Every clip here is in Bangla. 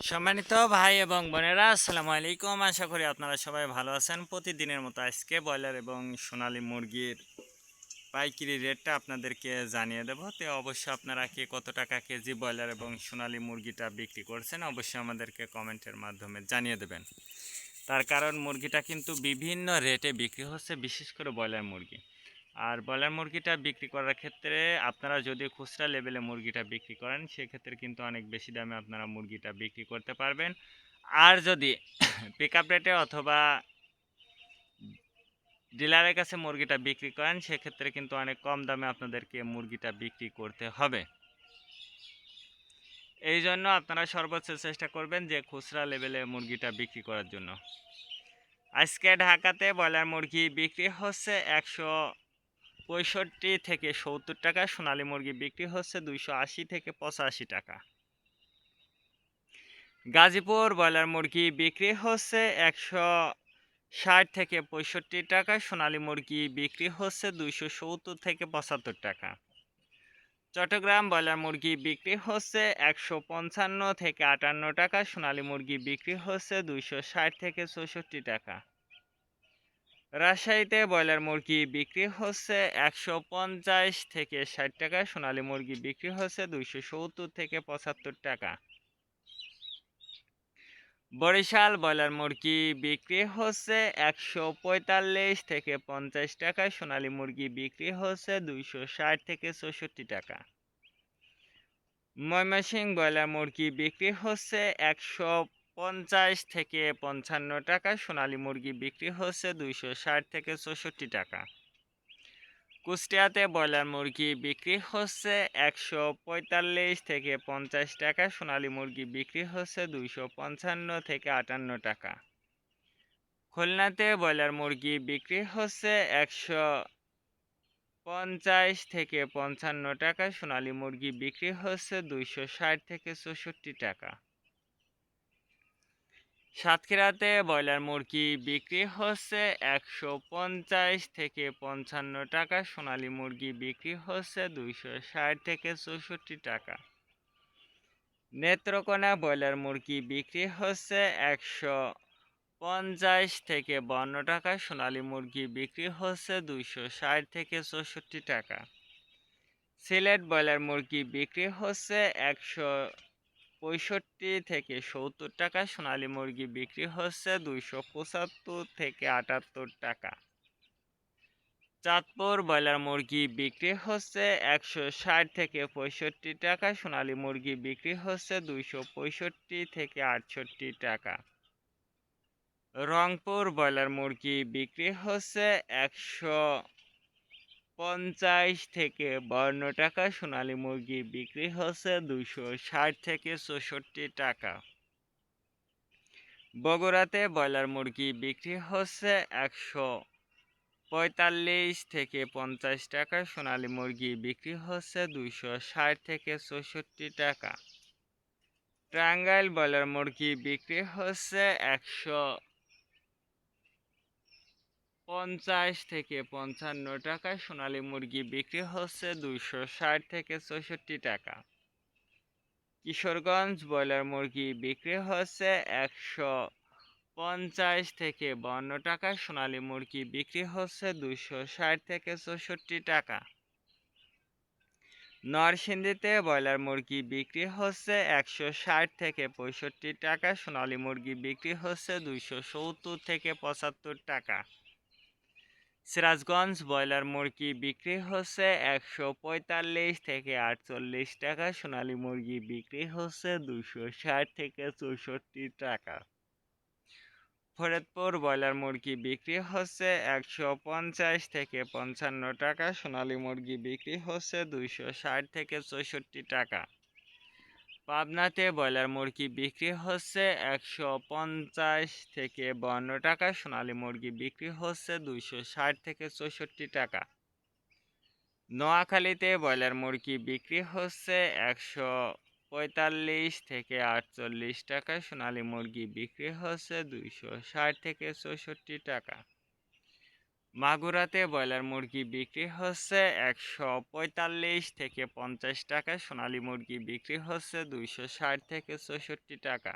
সম্মানিত ভাই এবং বোনেরা, আসসালামু আলাইকুম। আশা করি আপনারা সবাই ভালো আছেন। প্রতিদিনের মতো আজকে ব্রয়লার এবং সোনালী মুরগির পাইকারি রেটটা আপনাদেরকে জানিয়ে দেবো। তো অবশ্যই আপনারা কে কত টাকা কেজি ব্রয়লার এবং সোনালী মুরগিটা বিক্রি করছেন অবশ্যই আমাদেরকে কমেন্টের মাধ্যমে জানিয়ে দেবেন। তার কারণ মুরগিটা কিন্তু বিভিন্ন রেটে বিক্রি হচ্ছে, বিশেষ করে ব্রয়লার মুরগি। আর ব্রয়লার মুরগিটা বিক্রি করার ক্ষেত্রে আপনারা যদি খুচরা লেভেলে মুরগিটা বিক্রি করেন সেক্ষেত্রে কিন্তু অনেক বেশি দামে আপনারা মুরগিটা বিক্রি করতে পারবেন। আর যদি পিকআপ রেটে অথবা ডিলারের কাছে মুরগিটা বিক্রি করেন সেক্ষেত্রে কিন্তু অনেক কম দামে আপনাদেরকে মুরগিটা বিক্রি করতে হবে। এই জন্য আপনারা সর্বোচ্চ চেষ্টা করবেন যে খুচরা লেভেলে মুরগিটা বিক্রি করার জন্য। আজকে ঢাকাতে ব্রয়লার মুরগি বিক্রি হচ্ছে 165 থেকে 70 টাকা, সোনালী মুরগি বিক্রি হচ্ছে 280 থেকে 85 টাকা। গাজীপুর ব্রয়লার মুরগি বিক্রি হচ্ছে 160 থেকে 65 টাকা, সোনালী মুরগি বিক্রি হচ্ছে 270 থেকে 75 টাকা। চট্টগ্রাম ব্রয়লার মুরগি বিক্রি হচ্ছে 155 থেকে 58 টাকা, সোনালী মুরগি বিক্রি হচ্ছে 260 থেকে 64 টাকা। রাজশাহীতে ব্রয়লার মুরগি বিক্রি হচ্ছে 150 থেকে 60 টাকা, সোনালী মুরগি বিক্রি হচ্ছে 270 থেকে 75 টাকা। বরিশাল ব্রয়লার মুরগি বিক্রি হচ্ছে 145 থেকে 50 টাকা, সোনালী মুরগি বিক্রি হচ্ছে 260 থেকে 64 টাকা। ময়মনসিংহ ব্রয়লার মুরগি বিক্রি হচ্ছে 150 থেকে 55 টাকা, সোনালী মুরগি বিক্রি হচ্ছে 260 থেকে 64 টাকা। কুষ্টিয়াতে ব্রয়লার মুরগি বিক্রি হচ্ছে 145 থেকে 50 টাকা, সোনালী মুরগি বিক্রি হচ্ছে 255 থেকে 58 টাকা। খুলনাতে ব্রয়লার মুরগি বিক্রি হচ্ছে 150 থেকে 55 টাকা, সোনালী মুরগি বিক্রি হচ্ছে 260 থেকে 64 টাকা। সাতক্ষীরাতে ব্রয়লার মুরগি বিক্রি হচ্ছে 150 থেকে 55 টাকা, সোনালী মুরগি বিক্রি হচ্ছে 260 থেকে 64 টাকা। নেত্রকোনা ব্রয়লার মুরগি বিক্রি হচ্ছে 150 থেকে 52 টাকা, সোনালী মুরগি বিক্রি হচ্ছে 260 থেকে 64 টাকা। সিলেট ব্রয়লার মুরগি বিক্রি হচ্ছে 165 থেকে 70 টাকা, সোনালী মুরগি বিক্রি হচ্ছে 275 থেকে 78 টাকা। চাঁদপুর ব্রয়লার মুরগি বিক্রি হচ্ছে 160 থেকে 65 টাকা, সোনালী মুরগি বিক্রি হচ্ছে 265 থেকে 68 টাকা। রংপুর ব্রয়লার মুরগি বিক্রি হচ্ছে 150 থেকে 52 টাকা, সোনালী মুরগি বিক্রি হচ্ছে 260 থেকে 64 টাকা। বগুড়াতে ব্রয়লার মুরগি বিক্রি হচ্ছে 145 থেকে 50 টাকা, সোনালী মুরগি বিক্রি হচ্ছে 260 থেকে 64 টাকা। টাঙ্গাইল ব্রয়লার মুরগি বিক্রি হচ্ছে 150 থেকে 55 টাকা, সোনালী মুরগি বিক্রি হচ্ছে 260 থেকে 64 টাকা। কিশোরগঞ্জ ব্রয়লার মুরগি বিক্রি হচ্ছে 150 থেকে 52 টাকা, সোনালী মুরগি বিক্রি হচ্ছে 260 থেকে 64 টাকা। নরসিংদীতে ব্রয়লার মুরগি বিক্রি হচ্ছে 160 থেকে 65 টাকা, সোনালী মুরগি বিক্রি হচ্ছে 270 থেকে 75 টাকা। সিরাজগঞ্জ ব্রয়লার মুরগি বিক্রি হচ্ছে 145 থেকে 48 টাকা, সোনালী মুরগি বিক্রি হচ্ছে 260 থেকে 64 টাকা। ফরিদপুর ব্রয়লার মুরগি বিক্রি হচ্ছে 150 থেকে 55 টাকা, সোনালী মুরগি বিক্রি হচ্ছে 260 থেকে 64 টাকা। পাবনাতে ব্রয়লার মুরগি বিক্রি হচ্ছে 150 থেকে 52 টাকা, সোনালী মুরগি বিক্রি হচ্ছে 260 থেকে 64 টাকা। নোয়াখালীতে ব্রয়লার মুরগি বিক্রি হচ্ছে 145 থেকে 48 টাকা, সোনালী মুরগি বিক্রি হচ্ছে 260 থেকে 64 টাকা। মাগুরাতে ব্রয়লার মুরগি বিক্রি হচ্ছে 145 থেকে 50 টাকা, সোনালী মুরগি বিক্রি হচ্ছে 260 থেকে 64 টাকা।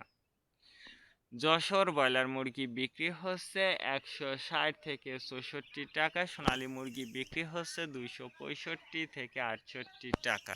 যশোর ব্রয়লার মুরগি বিক্রি হচ্ছে 160 থেকে 64 টাকা, সোনালী মুরগি বিক্রি হচ্ছে 265 থেকে 68 টাকা।